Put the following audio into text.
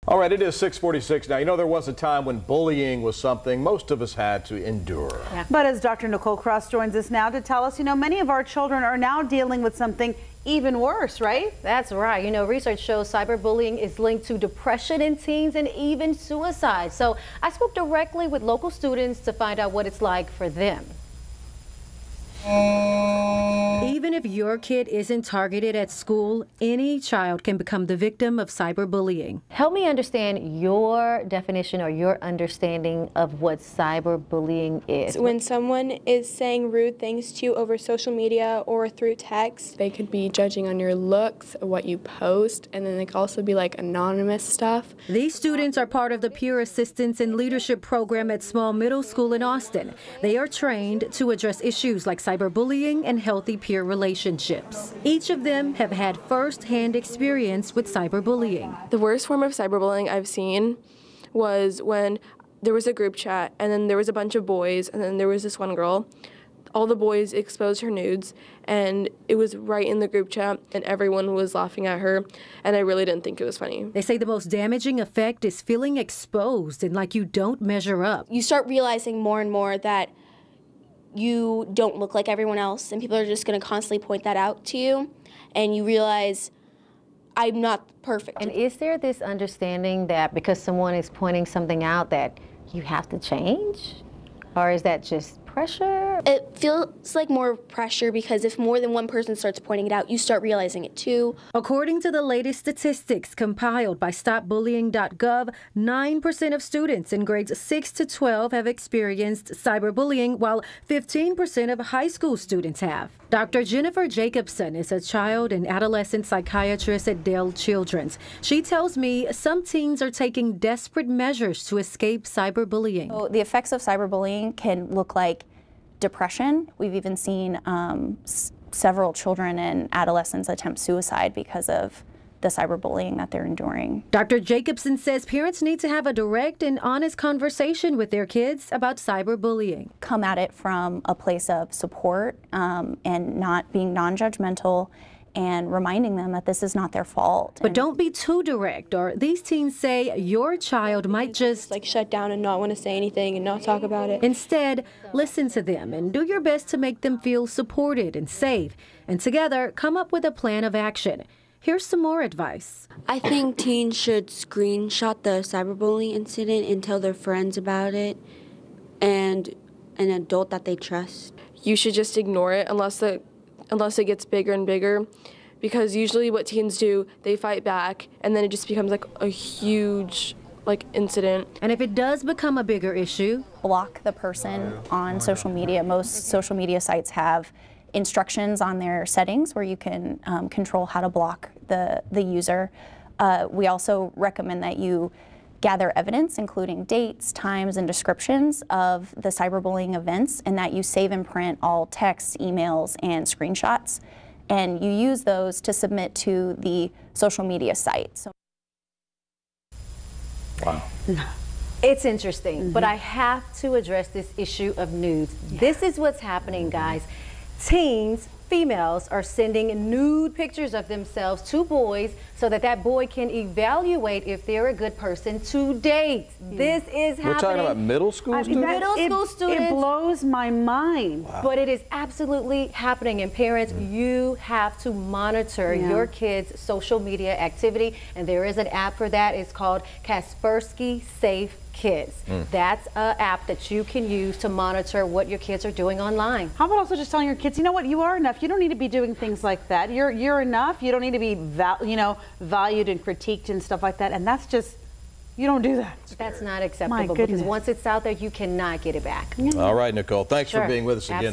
All right, it is 6:46 now. You know, there was a time when bullying was something most of us had to endure. Yeah. But as Dr. Nicole Cross joins us now to tell us, many of our children are now dealing with something even worse, right? That's right. Research shows cyberbullying is linked to depression in teens and even suicide. So I spoke directly with local students to find out what it's like for them. Even if your kid isn't targeted at school, any child can become the victim of cyberbullying. Help me understand your definition or your understanding of what cyberbullying is. When someone is saying rude things to you over social media or through text, they could be judging on your looks, what you post, and then they could also be like anonymous stuff. These students are part of the Peer Assistance and Leadership Program at Small Middle School in Austin. They are trained to address issues like cyberbullying and healthy peer relationships. Each of them have had first-hand experience with cyberbullying. The worst form of cyberbullying I've seen was when there was a group chat and then there was a bunch of boys and then there was this one girl. All the boys exposed her nudes and it was right in the group chat and everyone was laughing at her and I really didn't think it was funny. They say the most damaging effect is feeling exposed and like you don't measure up. You start realizing more and more that you don't look like everyone else and people are just going to constantly point that out to you and you realize I'm not perfect. And is there this understanding that because someone is pointing something out that you have to change? Or is that just pressure? It feels like more pressure because if more than one person starts pointing it out, you start realizing it too. According to the latest statistics compiled by StopBullying.gov, 9% of students in grades 6 to 12 have experienced cyberbullying, while 15% of high school students have. Dr. Jennifer Jacobson is a child and adolescent psychiatrist at Dell Children's. She tells me some teens are taking desperate measures to escape cyberbullying. So the effects of cyberbullying can look like depression. We've even seen several children and adolescents attempt suicide because of the cyberbullying that they're enduring. Dr. Jacobson says parents need to have a direct and honest conversation with their kids about cyberbullying. Come at it from a place of support and not being non-judgmental and reminding them that this is not their fault. But don't be too direct, or these teens say your child might just like shut down and not want to say anything and not talk about it. Instead, listen to them and do your best to make them feel supported and safe. And together, come up with a plan of action. Here's some more advice. I think teens should screenshot the cyberbullying incident and tell their friends about it and an adult that they trust. You should just ignore it unless it gets bigger and bigger, because usually what teens do, they fight back and then it just becomes like a huge incident. And if it does become a bigger issue, block the person on social media. Most social media sites have instructions on their settings where you can control how to block the user. We also recommend that you gather evidence, including dates, times, and descriptions of the cyberbullying events, and that you save and print all texts, emails, and screenshots, and you use those to submit to the social media site. So wow. It's interesting, but I have to address this issue of nudes. Yeah. This is what's happening, guys. Teens, females, are sending nude pictures of themselves to boys so that boy can evaluate if they're a good person to date. This is happening. We're talking about middle school students? Middle school students. It blows my mind. Wow. But it is absolutely happening. And parents, you have to monitor your kids' social media activity. And there is an app for that. It's called Kaspersky Safe Kids. That's an app that you can use to monitor what your kids are doing online. How about also just telling your kids, you know what, you are enough. You don't need to be doing things like that. You're enough. You don't need to be valued and critiqued and stuff like that. And that's just, you don't do that. That's not acceptable because once it's out there, you cannot get it back. All right, Nicole, thanks for being with us again.